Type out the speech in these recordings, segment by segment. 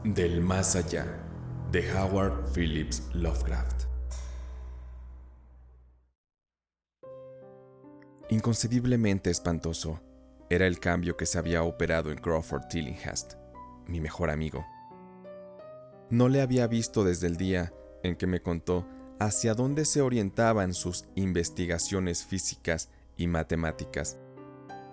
Del más allá, de Howard Phillips Lovecraft. Inconcebiblemente espantoso era el cambio que se había operado en Crawford Tillinghast, mi mejor amigo. No le había visto desde el día en que me contó hacia dónde se orientaban sus investigaciones físicas y matemáticas,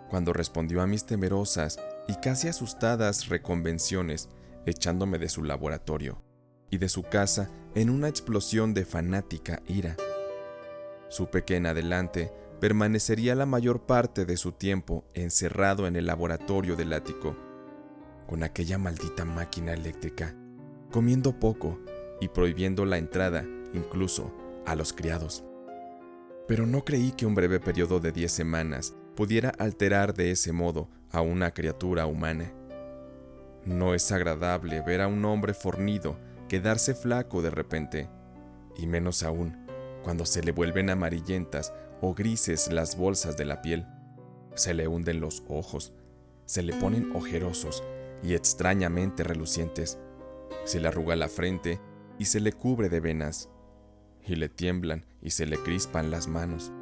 cuando respondió a mis temerosas y casi asustadas reconvenciones, echándome de su laboratorio y de su casa en una explosión de fanática ira. Supe que en adelante permanecería la mayor parte de su tiempo encerrado en el laboratorio del ático, con aquella maldita máquina eléctrica, comiendo poco y prohibiendo la entrada incluso a los criados. Pero no creí que un breve periodo de 10 semanas pudiera alterar de ese modo a una criatura humana. No es agradable ver a un hombre fornido quedarse flaco de repente, y menos aún cuando se le vuelven amarillentas o grises las bolsas de la piel. Se le hunden los ojos, se le ponen ojerosos y extrañamente relucientes, se le arruga la frente y se le cubre de venas, y le tiemblan y se le crispan las manos.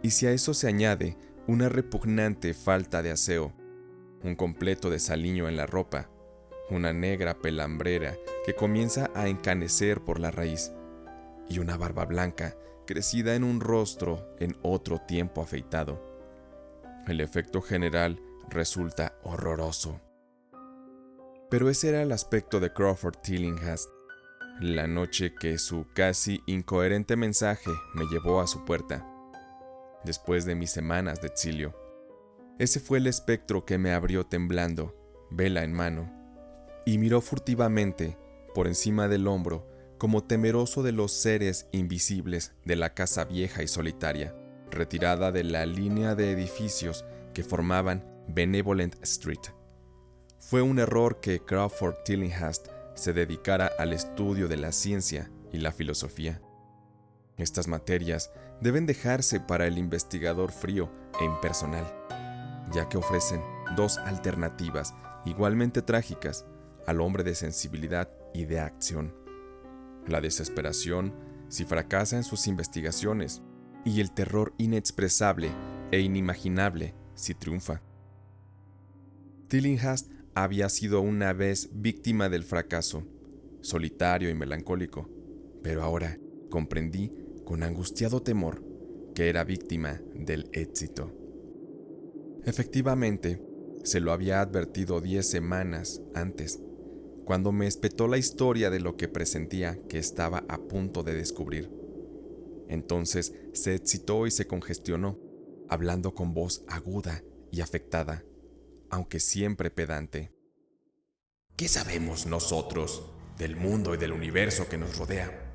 Y si a eso se añade una repugnante falta de aseo, un completo desaliño en la ropa, una negra pelambrera que comienza a encanecer por la raíz, y una barba blanca crecida en un rostro en otro tiempo afeitado, el efecto general resulta horroroso. Pero ese era el aspecto de Crawford Tillinghast, la noche que su casi incoherente mensaje me llevó a su puerta, después de mis semanas de exilio. Ese fue el espectro que me abrió temblando, vela en mano, y miró furtivamente, por encima del hombro, como temeroso de los seres invisibles de la casa vieja y solitaria, retirada de la línea de edificios que formaban Benevolent Street. Fue un error que Crawford Tillinghast se dedicara al estudio de la ciencia y la filosofía. Estas materias deben dejarse para el investigador frío e impersonal, ya que ofrecen dos alternativas igualmente trágicas al hombre de sensibilidad y de acción: la desesperación si fracasa en sus investigaciones y el terror inexpresable e inimaginable si triunfa. Tillinghast había sido una vez víctima del fracaso, solitario y melancólico, pero ahora comprendí con angustiado temor que era víctima del éxito. Efectivamente, se lo había advertido 10 semanas antes, cuando me espetó la historia de lo que presentía que estaba a punto de descubrir. Entonces se excitó y se congestionó, hablando con voz aguda y afectada, aunque siempre pedante. ¿Qué sabemos nosotros del mundo y del universo que nos rodea?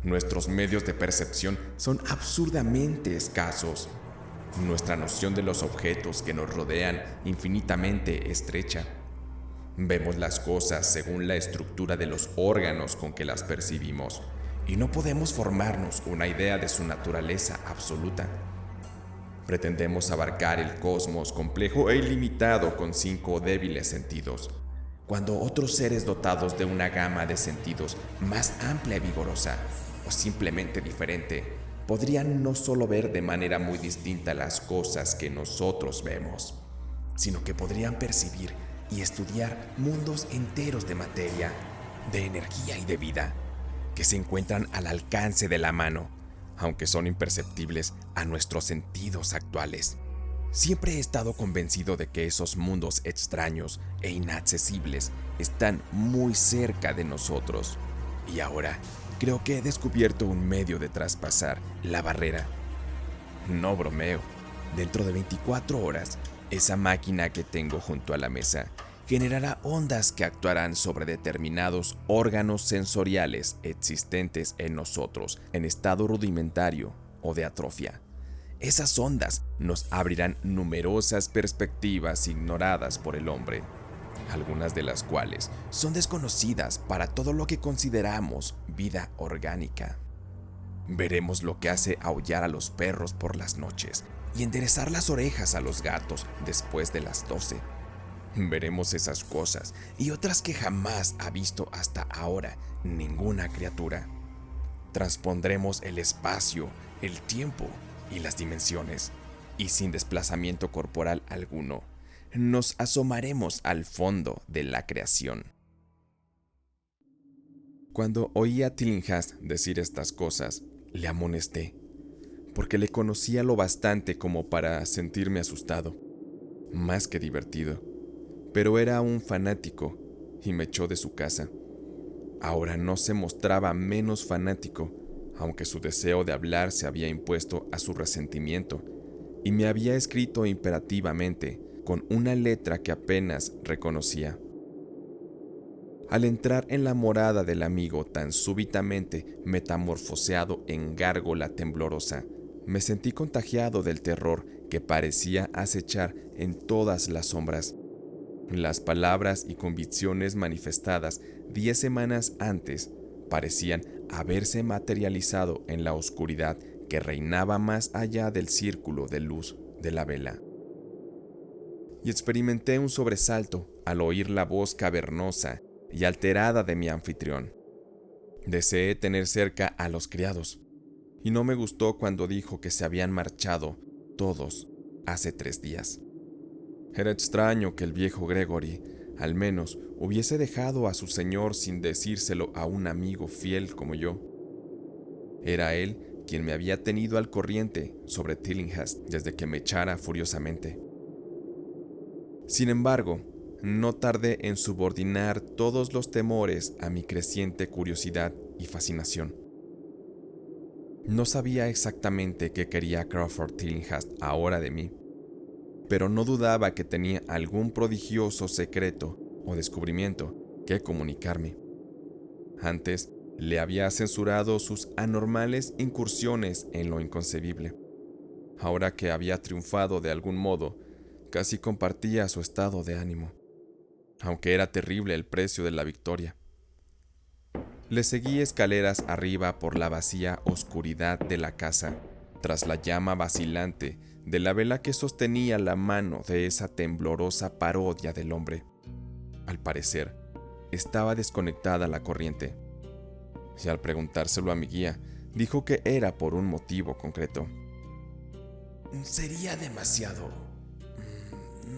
Nuestros medios de percepción son absurdamente escasos. Nuestra noción de los objetos que nos rodean infinitamente estrecha. Vemos las cosas según la estructura de los órganos con que las percibimos, y no podemos formarnos una idea de su naturaleza absoluta. Pretendemos abarcar el cosmos complejo e ilimitado con 5 débiles sentidos, cuando otros seres dotados de una gama de sentidos más amplia y vigorosa, o simplemente diferente, podrían no solo ver de manera muy distinta las cosas que nosotros vemos, sino que podrían percibir y estudiar mundos enteros de materia, de energía y de vida, que se encuentran al alcance de la mano, aunque son imperceptibles a nuestros sentidos actuales. Siempre he estado convencido de que esos mundos extraños e inaccesibles están muy cerca de nosotros, y ahora creo que he descubierto un medio de traspasar la barrera. No bromeo, dentro de 24 horas, esa máquina que tengo junto a la mesa generará ondas que actuarán sobre determinados órganos sensoriales existentes en nosotros en estado rudimentario o de atrofia. Esas ondas nos abrirán numerosas perspectivas ignoradas por el hombre, algunas de las cuales son desconocidas para todo lo que consideramos vida orgánica. Veremos lo que hace aullar a los perros por las noches y enderezar las orejas a los gatos después de las 12. Veremos esas cosas y otras que jamás ha visto hasta ahora ninguna criatura. Transpondremos el espacio, el tiempo y las dimensiones, y sin desplazamiento corporal alguno, nos asomaremos al fondo de la creación. Cuando oí a Tillinghast decir estas cosas, le amonesté, porque le conocía lo bastante como para sentirme asustado, más que divertido. Pero era un fanático y me echó de su casa. Ahora no se mostraba menos fanático, aunque su deseo de hablar se había impuesto a su resentimiento, y me había escrito imperativamente con una letra que apenas reconocía. Al entrar en la morada del amigo tan súbitamente metamorfoseado en gárgola temblorosa, me sentí contagiado del terror que parecía acechar en todas las sombras. Las palabras y convicciones manifestadas 10 semanas antes parecían haberse materializado en la oscuridad que reinaba más allá del círculo de luz de la vela. Y experimenté un sobresalto al oír la voz cavernosa y alterada de mi anfitrión. Deseé tener cerca a los criados, y no me gustó cuando dijo que se habían marchado todos hace 3 días. Era extraño que el viejo Gregory, al menos, hubiese dejado a su señor sin decírselo a un amigo fiel como yo. Era él quien me había tenido al corriente sobre Tillinghast desde que me echara furiosamente. Sin embargo, no tardé en subordinar todos los temores a mi creciente curiosidad y fascinación. No sabía exactamente qué quería Crawford Tillinghast ahora de mí, pero no dudaba que tenía algún prodigioso secreto o descubrimiento que comunicarme. Antes, le había censurado sus anormales incursiones en lo inconcebible. Ahora que había triunfado de algún modo, casi compartía su estado de ánimo, aunque era terrible el precio de la victoria. Le seguí escaleras arriba por la vacía oscuridad de la casa, tras la llama vacilante de la vela que sostenía la mano de esa temblorosa parodia del hombre. Al parecer, estaba desconectada la corriente, y al preguntárselo a mi guía, dijo que era por un motivo concreto. Sería demasiado.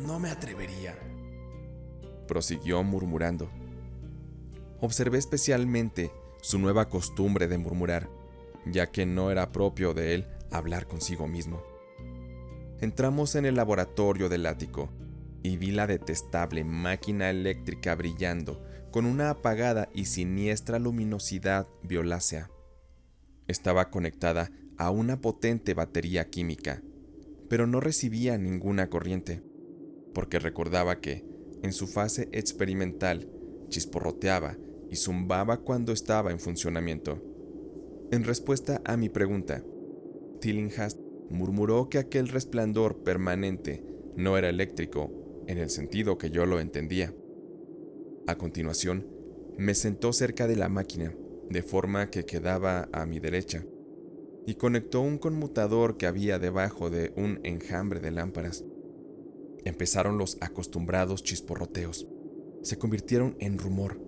No me atrevería. Prosiguió murmurando. Observé especialmente su nueva costumbre de murmurar, ya que no era propio de él hablar consigo mismo. Entramos en el laboratorio del ático y vi la detestable máquina eléctrica brillando con una apagada y siniestra luminosidad violácea. Estaba conectada a una potente batería química, pero no recibía ninguna corriente, porque recordaba que, en su fase experimental, chisporroteaba y zumbaba cuando estaba en funcionamiento. En respuesta a mi pregunta, Tillinghast murmuró que aquel resplandor permanente no era eléctrico en el sentido que yo lo entendía. A continuación, me sentó cerca de la máquina, de forma que quedaba a mi derecha, y conectó un conmutador que había debajo de un enjambre de lámparas. Empezaron los acostumbrados chisporroteos, se convirtieron en rumor,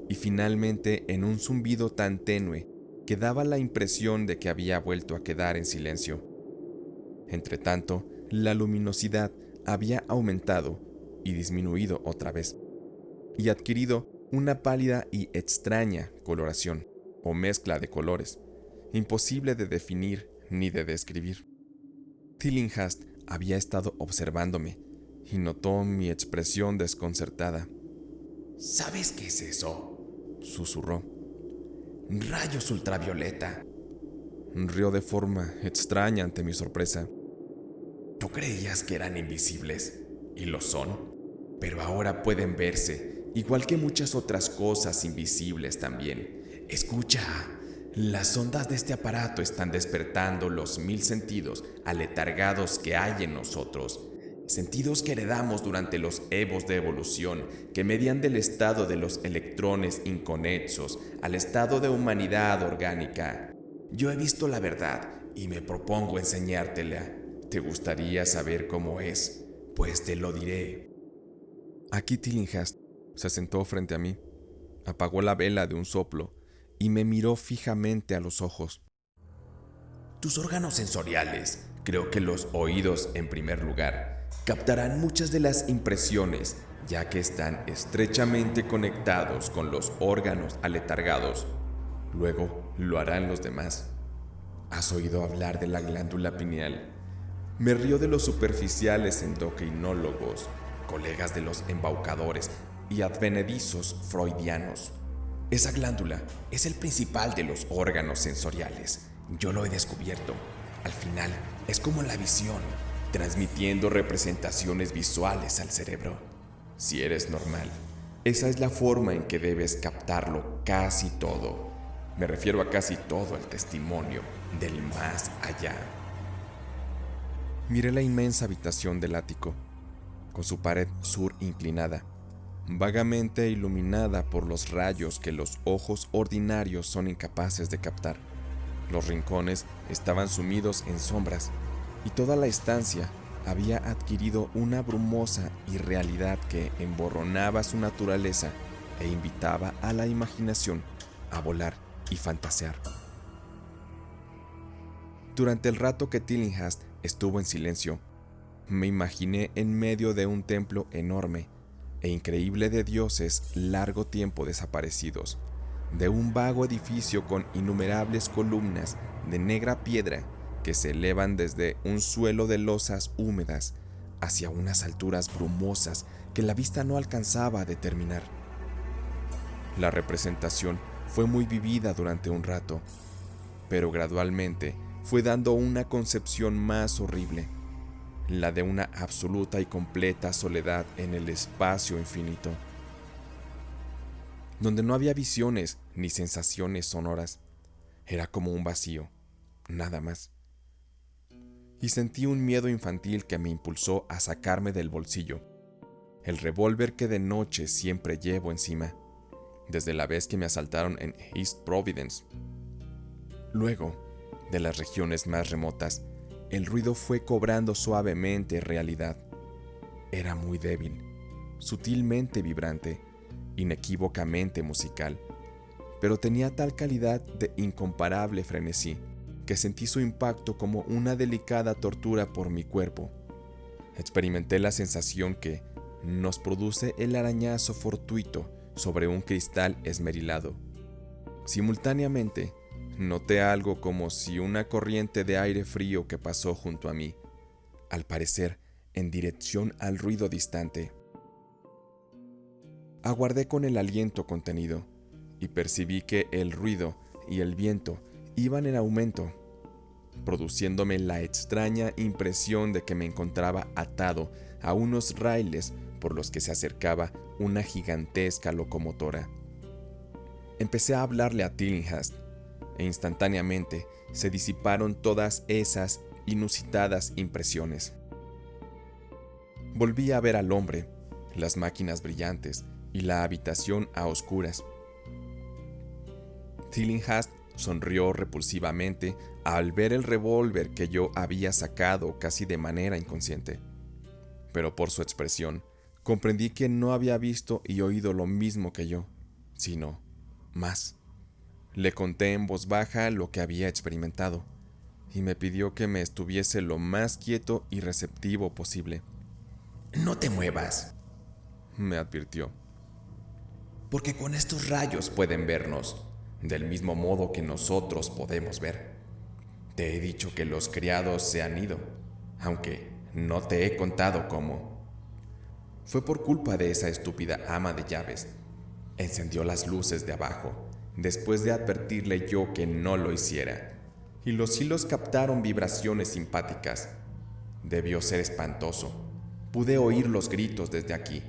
y finalmente en un zumbido tan tenue que daba la impresión de que había vuelto a quedar en silencio. Entretanto, la luminosidad había aumentado y disminuido otra vez, y adquirido una pálida y extraña coloración, o mezcla de colores, imposible de definir ni de describir. Tillinghast había estado observándome y notó mi expresión desconcertada. ¿Sabes qué es eso?, susurró. Rayos ultravioleta. Rió de forma extraña ante mi sorpresa. Tú creías que eran invisibles, y lo son, pero ahora pueden verse, igual que muchas otras cosas invisibles también. Escucha, las ondas de este aparato están despertando los 1000 sentidos aletargados que hay en nosotros. Sentidos que heredamos durante los evos de evolución, que median del estado de los electrones inconexos al estado de humanidad orgánica. Yo he visto la verdad y me propongo enseñártela. ¿Te gustaría saber cómo es? Pues te lo diré. Aquí Tillinghast se sentó frente a mí, apagó la vela de un soplo y me miró fijamente a los ojos. Tus órganos sensoriales, creo que los oídos en primer lugar, captarán muchas de las impresiones, ya que están estrechamente conectados con los órganos aletargados. Luego lo harán los demás. ¿Has oído hablar de la glándula pineal? Me río de los superficiales endocrinólogos, colegas de los embaucadores y advenedizos freudianos. Esa glándula es el principal de los órganos sensoriales. Yo lo he descubierto. Al final, es como la visión, transmitiendo representaciones visuales al cerebro. Si eres normal, esa es la forma en que debes captarlo casi todo. Me refiero a casi todo el testimonio del más allá. Miré la inmensa habitación del ático, con su pared sur inclinada, vagamente iluminada por los rayos que los ojos ordinarios son incapaces de captar. Los rincones estaban sumidos en sombras y toda la estancia había adquirido una brumosa irrealidad que emborronaba su naturaleza e invitaba a la imaginación a volar y fantasear. Durante el rato que Tillinghast estuvo en silencio, me imaginé en medio de un templo enorme e increíble de dioses largo tiempo desaparecidos, de un vago edificio con innumerables columnas de negra piedra que se elevan desde un suelo de losas húmedas hacia unas alturas brumosas que la vista no alcanzaba a determinar. La representación fue muy vivida durante un rato, pero gradualmente fue dando una concepción más horrible, la de una absoluta y completa soledad en el espacio infinito, donde no había visiones ni sensaciones sonoras. Era como un vacío, nada más. Y sentí un miedo infantil que me impulsó a sacarme del bolsillo el revólver que de noche siempre llevo encima, desde la vez que me asaltaron en East Providence. Luego, de las regiones más remotas, el ruido fue cobrando suavemente realidad. Era muy débil, sutilmente vibrante, inequívocamente musical, pero tenía tal calidad de incomparable frenesí que sentí su impacto como una delicada tortura por mi cuerpo. Experimenté la sensación que nos produce el arañazo fortuito sobre un cristal esmerilado. Simultáneamente, noté algo como si una corriente de aire frío que pasó junto a mí, al parecer en dirección al ruido distante. Aguardé con el aliento contenido y percibí que el ruido y el viento iban en aumento, produciéndome la extraña impresión de que me encontraba atado a unos raíles por los que se acercaba una gigantesca locomotora. Empecé a hablarle a Tillinghast e instantáneamente se disiparon todas esas inusitadas impresiones. Volví a ver al hombre, las máquinas brillantes y la habitación a oscuras. Tillinghast sonrió repulsivamente al ver el revólver que yo había sacado casi de manera inconsciente, pero por su expresión comprendí que no había visto y oído lo mismo que yo, sino más. Le conté en voz baja lo que había experimentado y me pidió que me estuviese lo más quieto y receptivo posible. No te muevas, me advirtió, porque con estos rayos pueden vernos, del mismo modo que nosotros podemos ver. Te he dicho que los criados se han ido, aunque no te he contado cómo. Fue por culpa de esa estúpida ama de llaves. Encendió las luces de abajo, después de advertirle yo que no lo hiciera, y los hilos captaron vibraciones simpáticas. Debió ser espantoso. Pude oír los gritos desde aquí,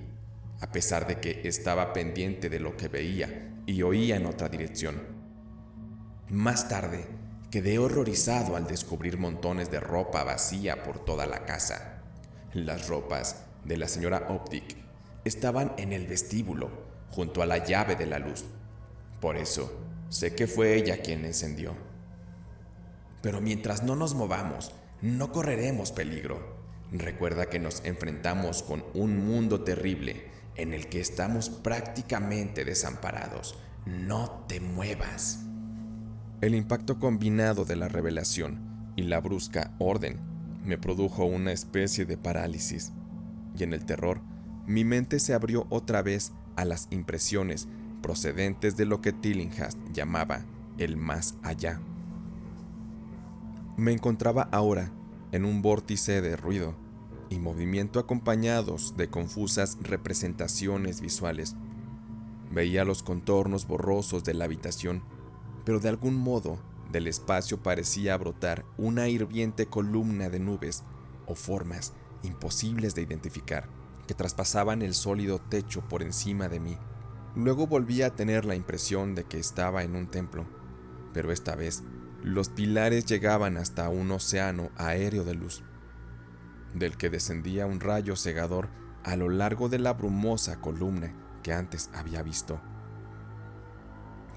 a pesar de que estaba pendiente de lo que veía y oía en otra dirección. Más tarde, quedé horrorizado al descubrir montones de ropa vacía por toda la casa. Las ropas de la señora Optic estaban en el vestíbulo, junto a la llave de la luz. Por eso, sé que fue ella quien encendió. Pero mientras no nos movamos, no correremos peligro. Recuerda que nos enfrentamos con un mundo terrible en el que estamos prácticamente desamparados. No te muevas. El impacto combinado de la revelación y la brusca orden me produjo una especie de parálisis, y en el terror, mi mente se abrió otra vez a las impresiones procedentes de lo que Tillinghast llamaba el más allá. Me encontraba ahora en un vórtice de ruido y movimiento acompañados de confusas representaciones visuales. Veía los contornos borrosos de la habitación, pero de algún modo del espacio parecía brotar una hirviente columna de nubes o formas imposibles de identificar que traspasaban el sólido techo por encima de mí. Luego volví a tener la impresión de que estaba en un templo, pero esta vez los pilares llegaban hasta un océano aéreo de luz, del que descendía un rayo cegador a lo largo de la brumosa columna que antes había visto.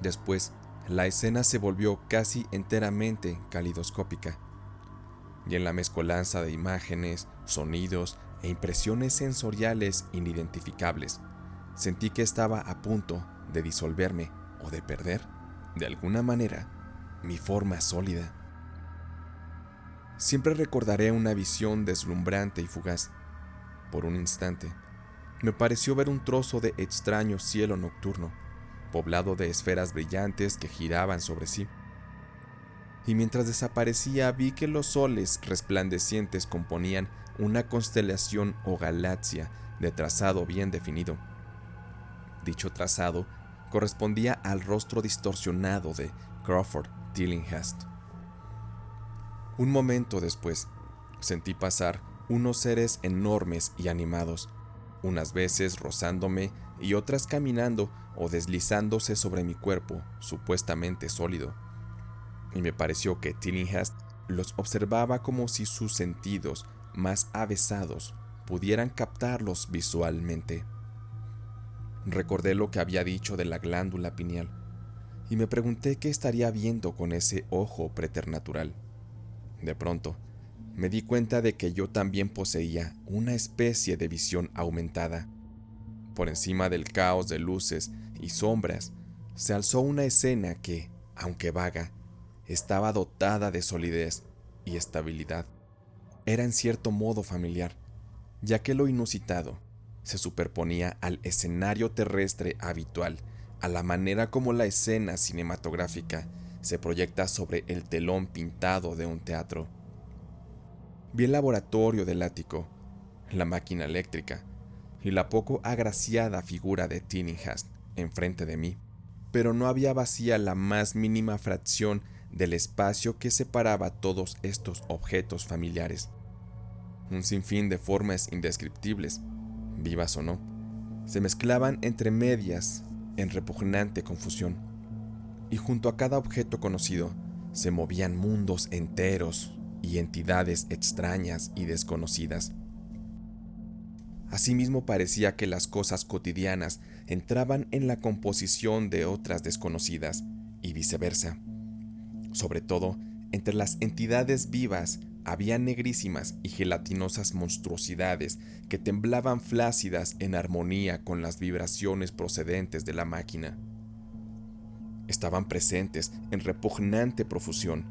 Después, la escena se volvió casi enteramente calidoscópica, y en la mezcolanza de imágenes, sonidos e impresiones sensoriales inidentificables, sentí que estaba a punto de disolverme o de perder, de alguna manera, mi forma sólida. Siempre recordaré una visión deslumbrante y fugaz. Por un instante, me pareció ver un trozo de extraño cielo nocturno, poblado de esferas brillantes que giraban sobre sí. Y mientras desaparecía vi que los soles resplandecientes componían una constelación o galaxia de trazado bien definido. Dicho trazado correspondía al rostro distorsionado de Crawford Tillinghast. Un momento después, sentí pasar unos seres enormes y animados, unas veces rozándome y otras caminando o deslizándose sobre mi cuerpo supuestamente sólido, y me pareció que Tillinghast los observaba como si sus sentidos más avesados pudieran captarlos visualmente. Recordé lo que había dicho de la glándula pineal, y me pregunté qué estaría viendo con ese ojo preternatural. De pronto, me di cuenta de que yo también poseía una especie de visión aumentada. Por encima del caos de luces y sombras, se alzó una escena que, aunque vaga, estaba dotada de solidez y estabilidad. Era en cierto modo familiar, ya que lo inusitado se superponía al escenario terrestre habitual, a la manera como la escena cinematográfica se proyecta sobre el telón pintado de un teatro. Vi el laboratorio del ático, la máquina eléctrica y la poco agraciada figura de Tillinghast enfrente de mí, pero no había vacía la más mínima fracción del espacio que separaba todos estos objetos familiares. Un sinfín de formas indescriptibles, vivas o no, se mezclaban entre medias en repugnante confusión, y junto a cada objeto conocido se movían mundos enteros y entidades extrañas y desconocidas. Asimismo parecía que las cosas cotidianas entraban en la composición de otras desconocidas y viceversa. Sobre todo, entre las entidades vivas había negrísimas y gelatinosas monstruosidades que temblaban flácidas en armonía con las vibraciones procedentes de la máquina. Estaban presentes en repugnante profusión,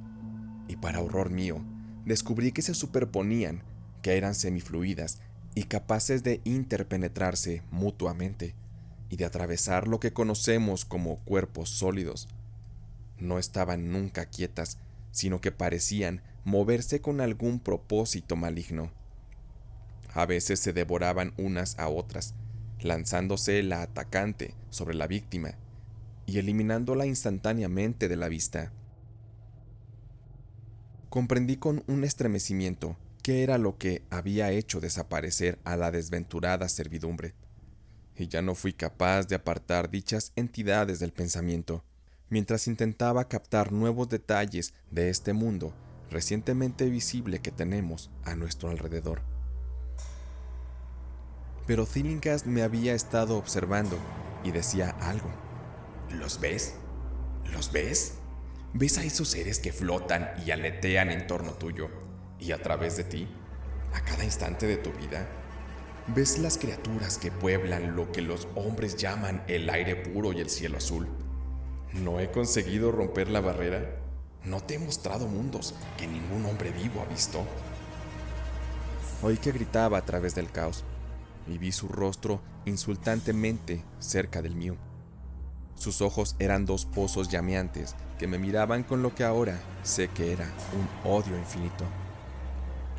y para horror mío, descubrí que se superponían, que eran semifluidas y capaces de interpenetrarse mutuamente y de atravesar lo que conocemos como cuerpos sólidos. No estaban nunca quietas, sino que parecían moverse con algún propósito maligno. A veces se devoraban unas a otras, lanzándose la atacante sobre la víctima y eliminándola instantáneamente de la vista. Comprendí con un estremecimiento qué era lo que había hecho desaparecer a la desventurada servidumbre, y ya no fui capaz de apartar dichas entidades del pensamiento, mientras intentaba captar nuevos detalles de este mundo recientemente visible que tenemos a nuestro alrededor. Pero Tillinghast me había estado observando y decía algo. ¿Los ves? ¿Los ves? ¿Ves a esos seres que flotan y aletean en torno tuyo y a través de ti, a cada instante de tu vida? ¿Ves las criaturas que pueblan lo que los hombres llaman el aire puro y el cielo azul? ¿No he conseguido romper la barrera? ¿No te he mostrado mundos que ningún hombre vivo ha visto? Oí que gritaba a través del caos y vi su rostro insultantemente cerca del mío. Sus ojos eran dos pozos llameantes que me miraban con lo que ahora sé que era un odio infinito.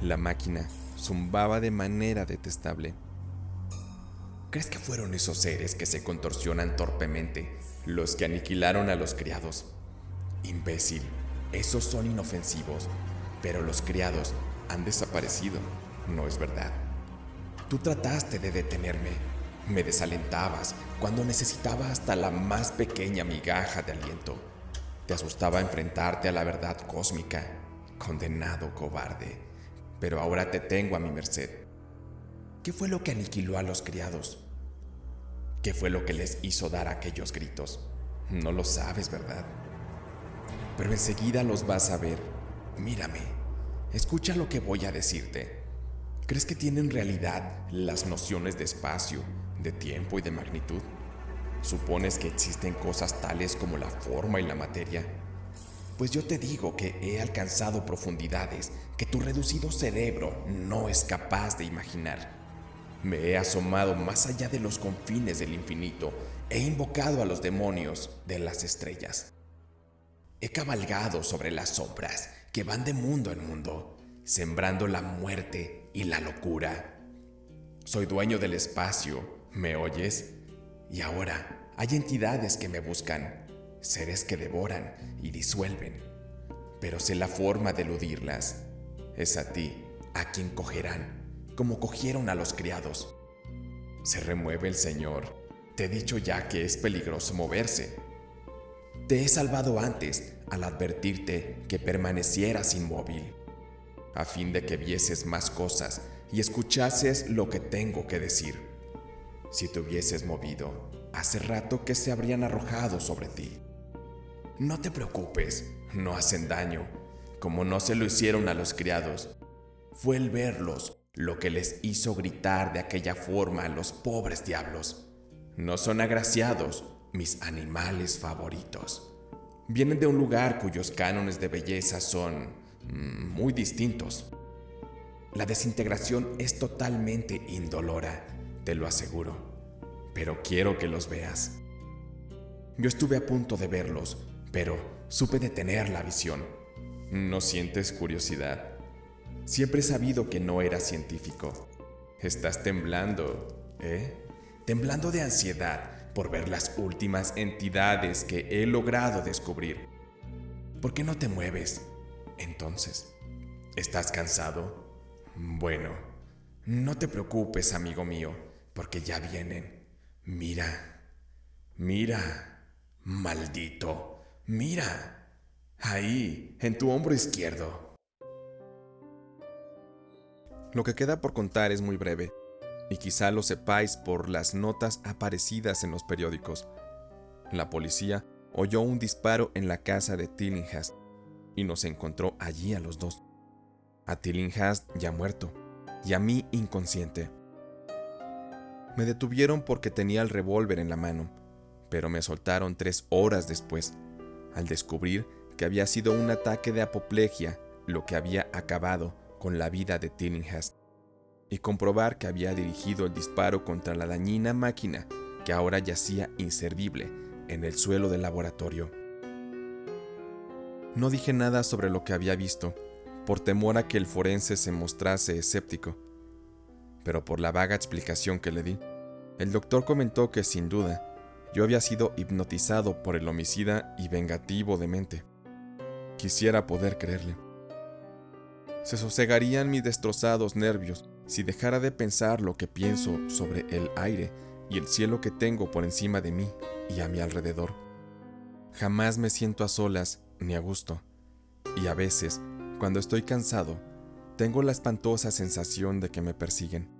La máquina zumbaba de manera detestable. ¿Crees que fueron esos seres que se contorsionan torpemente los que aniquilaron a los criados? Imbécil, esos son inofensivos, pero los criados han desaparecido, ¿no es verdad? Tú trataste de detenerme, me desalentabas cuando necesitaba hasta la más pequeña migaja de aliento. Te asustaba enfrentarte a la verdad cósmica, condenado cobarde, pero ahora te tengo a mi merced. ¿Qué fue lo que aniquiló a los criados? ¿Qué fue lo que les hizo dar aquellos gritos? No lo sabes, ¿verdad? Pero enseguida los vas a ver. Mírame, escucha lo que voy a decirte. ¿Crees que tienen realidad las nociones de espacio, de tiempo y de magnitud? ¿Supones que existen cosas tales como la forma y la materia? Pues yo te digo que he alcanzado profundidades que tu reducido cerebro no es capaz de imaginar. Me he asomado más allá de los confines del infinito. He invocado a los demonios de las estrellas. He cabalgado sobre las sombras que van de mundo en mundo, sembrando la muerte y la locura. Soy dueño del espacio, ¿me oyes? Y ahora hay entidades que me buscan, seres que devoran y disuelven. Pero sé la forma de eludirlas. Es a ti a quien cogerán, como cogieron a los criados. Se remueve el Señor. Te he dicho ya que es peligroso moverse. Te he salvado antes al advertirte que permanecieras inmóvil, a fin de que vieses más cosas y escuchases lo que tengo que decir. Si te hubieses movido, hace rato que se habrían arrojado sobre ti. No te preocupes, no hacen daño, como no se lo hicieron a los criados. Fue el verlos lo que les hizo gritar de aquella forma a los pobres diablos. No son agraciados, mis animales favoritos. Vienen de un lugar cuyos cánones de belleza son muy distintos. La desintegración es totalmente indolora, te lo aseguro, pero quiero que los veas. Yo estuve a punto de verlos, pero supe detener la visión. ¿No sientes curiosidad? Siempre he sabido que no eras científico. Estás temblando, ¿eh? Temblando de ansiedad por ver las últimas entidades que he logrado descubrir. ¿Por qué no te mueves? Entonces, ¿estás cansado? Bueno, no te preocupes, amigo mío, porque ya vienen. Mira, mira, maldito, mira, ahí, en tu hombro izquierdo. Lo que queda por contar es muy breve, y quizá lo sepáis por las notas aparecidas en los periódicos. La policía oyó un disparo en la casa de Tillinghast y nos encontró allí a los dos. A Tillinghast ya muerto y a mí inconsciente. Me detuvieron porque tenía el revólver en la mano, pero me soltaron 3 horas después, al descubrir que había sido un ataque de apoplejía lo que había acabado con la vida de Tillinghast, y comprobar que había dirigido el disparo contra la dañina máquina que ahora yacía inservible en el suelo del laboratorio. No dije nada sobre lo que había visto, por temor a que el forense se mostrase escéptico, pero por la vaga explicación que le di, el doctor comentó que sin duda yo había sido hipnotizado por el homicida y vengativo demente. Quisiera poder creerle. Se sosegarían mis destrozados nervios si dejara de pensar lo que pienso sobre el aire y el cielo que tengo por encima de mí y a mi alrededor. Jamás me siento a solas ni a gusto, y a veces, cuando estoy cansado, tengo la espantosa sensación de que me persiguen.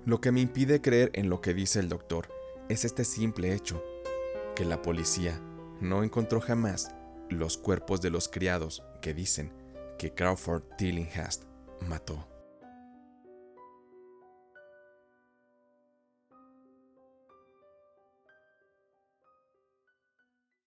Lo que me impide creer en lo que dice el doctor es este simple hecho, que la policía no encontró jamás los cuerpos de los criados que dicen que Crawford Tillinghast mató.